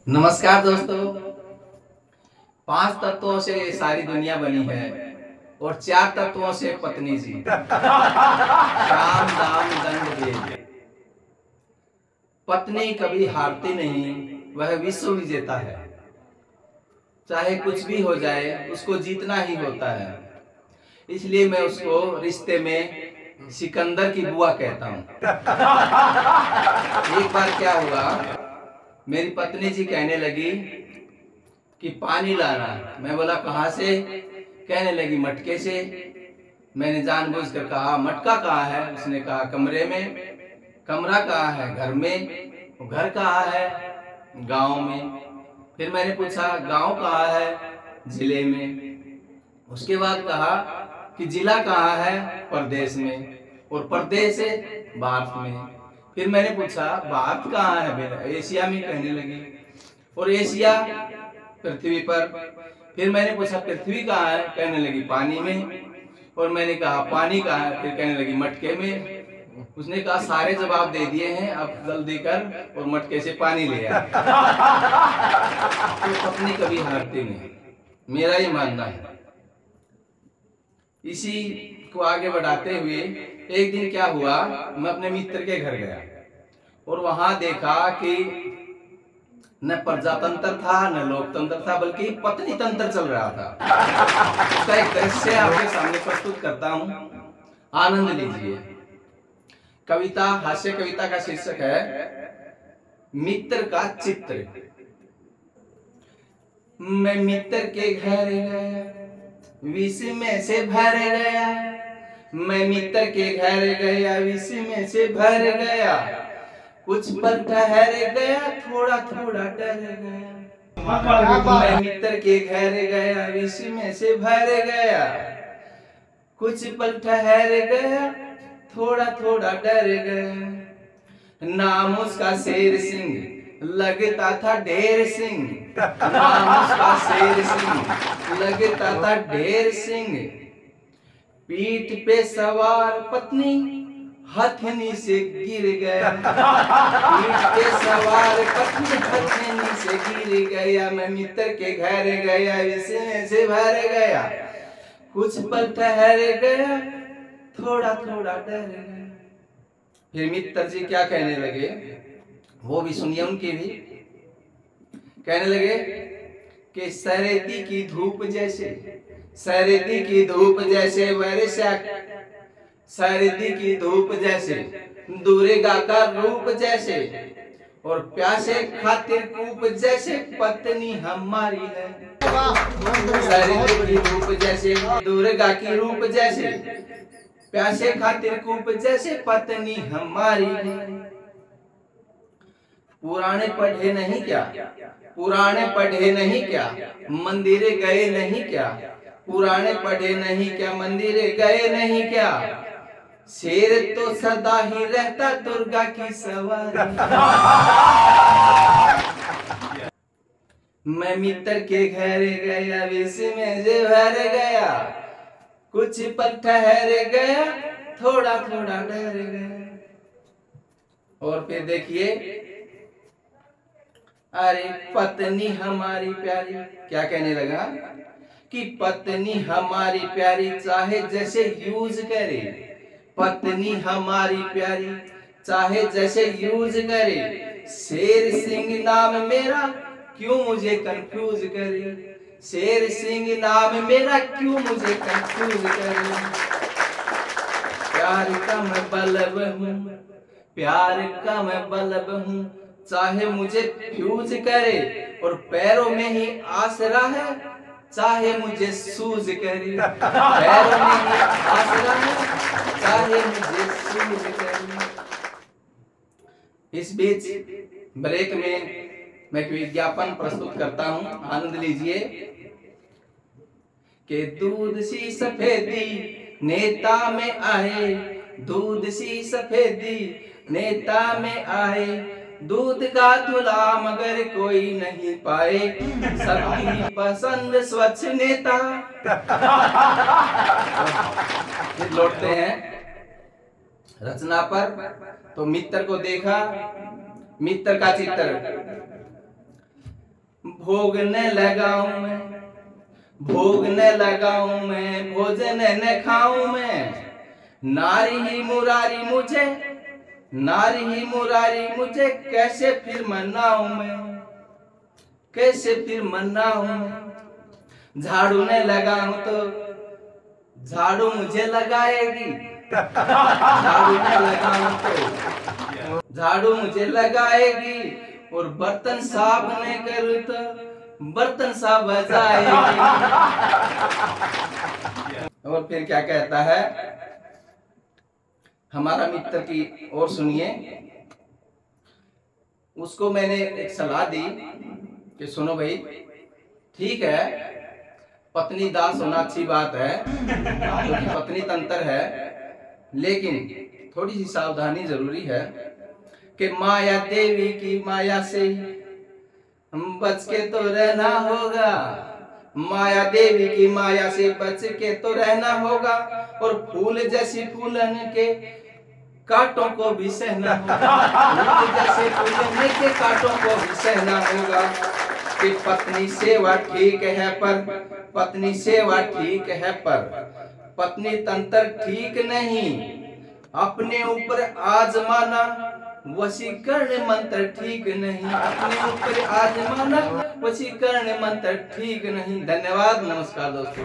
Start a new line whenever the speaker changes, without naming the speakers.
नमस्कार दोस्तों। 5 तत्वों से सारी दुनिया बनी है और 4 तत्वों से पत्नी जी। साम दाम दंड भेद। पत्नी कभी हारती नहीं, वह विश्व विजेता है। चाहे कुछ भी हो जाए उसको जीतना ही होता है। इसलिए मैं उसको रिश्ते में सिकंदर की बुआ कहता हूँ। एक बार क्या हुआ, मेरी पत्नी जी कहने लगी कि पानी लाना। मैं बोला कहाँ से? कहने लगी मटके से। मैंने जानबूझकर कहा मटका कहाँ है? उसने कहा कमरे में। कमरा कहाँ है? घर में। घर कहाँ है? गांव में। फिर मैंने पूछा गांव कहाँ है? जिले में। उसके बाद कहा कि जिला कहाँ है? प्रदेश में। और प्रदेश से भारत में। फिर मैंने पूछा भारत कहाँ है? बेटा एशिया में। कहने लगी। और एशिया पृथ्वी पर। फिर मैंने पूछा पृथ्वी कहाँ है? कहने लगी पानी में। और मैंने कहा पानी कहाँ है? फिर कहने लगी मटके में। उसने कहा सारे जवाब दे दिए हैं, अब जल्दी कर और मटके से पानी ले आ। तो पत्नी कभी हारती नहीं, मेरा ये मानना है। इसी को आगे बढ़ाते हुए एक दिन क्या हुआ, मैं अपने मित्र के घर गया और वहां देखा कि न प्रजातंत्र था न लोकतंत्र था, बल्कि पत्नी तंत्र चल रहा था। उसका एक दृश्य आपके सामने प्रस्तुत करता हूं, आनंद लीजिए। कविता, हास्य कविता का शीर्षक है मित्र का चित्र। मैं मित्र के घर गया, विष में से भर गया। मैं मित्र के घर गया, विष में से भर गया। कुछ पल ठहर गया, थोड़ा थोड़ा डर गया। मैं मित्र के घर गया, विष में से भर गया। कुछ पल ठहर गया, थोड़ा थोड़ा डर गया। नाम उसका शेर सिंह, लगता था ढेर सिंह। नाम उसका शेर सिंह, लगता था ढेर सिंह। पीठ पे सवार पत्नी हथनी से गिर गया। पीठ पे सवार पत्नी हथनी से गिर गया। मैं मित्र के घर गया, विष से भर गया। कुछ पल ठहर गया, थोड़ा थोड़ा डर गया। फिर मित्र जी क्या कहने लगे, वो भी सुनिए उनकी भी। कहने लगे कि सरेती की धूप जैसे, सरेती की धूप जैसे वर्षा, सर्दी की धूप जैसे, दुर्गा का रूप जैसे, और प्यासे खातिर कूप जैसे पत्नी हमारी है। सर्दी की धूप जैसे, दुर्गा की रूप जैसे, प्यासे खातिर कूप जैसे पत्नी हमारी है। पुराने पढ़े नहीं क्या? पुराने पढ़े नहीं क्या? मंदिरे गए नहीं क्या? पुराने पढ़े नहीं क्या? मंदिरे गए नहीं क्या? शेर तो सदा ही रहता दुर्गा की सवारी। मैं मित्र के घर गया, विष में से भर गया। कुछ पल ठहर गया, थोड़ा थोड़ा डर गया। और फिर देखिए, अरे पत्नी हमारी प्यारी, क्या कहने लगा कि पत्नी हमारी प्यारी चाहे जैसे यूज करे। पत्नी हमारी प्यारी चाहे जैसे यूज करे। शेर सिंह नाम मेरा क्यों मुझे कंफ्यूज करे। शेर सिंह नाम मेरा क्यों मुझे कंफ्यूज करे। प्यार का मैं बल्ब हूँ, प्यार का मैं बल्ब हूँ। चाहे मुझे फ्यूज करे और पैरों में ही आसरा है, चाहे मुझे सूज करे। पैरों में ही आसरा है, चाहे मुझे सूज करे। इस बीच ब्रेक में मैं विज्ञापन प्रस्तुत करता हूं, आनंद लीजिए। कि दूध सी सफेदी नेता में आए, दूध सी सफेदी नेता में आए। दूध का दूल्हा मगर कोई नहीं पाए, सबकी पसंद स्वच्छ नेता। फिर लौटते हैं रचना पर। तो मित्र को देखा, मित्र का चित्र। भोगने लगाऊं मैं, भोगने लगाऊं मैं, भोजन न खाऊं मैं। नारी ही मुरारी मुझे, नारी ही मुरारी मुझे, कैसे फिर मनाऊं मैं, कैसे फिर मनाऊं मैं। झाड़ू न लगाऊं तो झाड़ू मुझे लगाएगी, झाड़ू न लगाऊं तो झाड़ू मुझे लगाएगी, और बर्तन साफ न करूं तो बर्तन साफ बजाएगी। और फिर क्या कहता है हमारा मित्र की और सुनिए। उसको मैंने एक सलाह दी कि सुनो भाई, ठीक है पत्नी दास होना अच्छी बात है, क्योंकि पत्नी तंत्र है, लेकिन थोड़ी सी सावधानी जरूरी है कि माया देवी की माया से हम बच के तो रहना होगा, माया देवी की माया से बच के तो रहना होगा, और फूल जैसी फूलन के कांटों को भी सहना होगा, फूल जैसे फूलन के कांटों को भी सहना होगा। कि पत्नी सेवा ठीक है पर, पत्नी सेवा ठीक है पर पत्नी तंत्र ठीक नहीं, अपने ऊपर आजमाना वशीकरण मंत्र ठीक नहीं, अपने ऊपर आजमाना वशीकरण मंत्र ठीक नहीं। धन्यवाद, नमस्कार दोस्तों।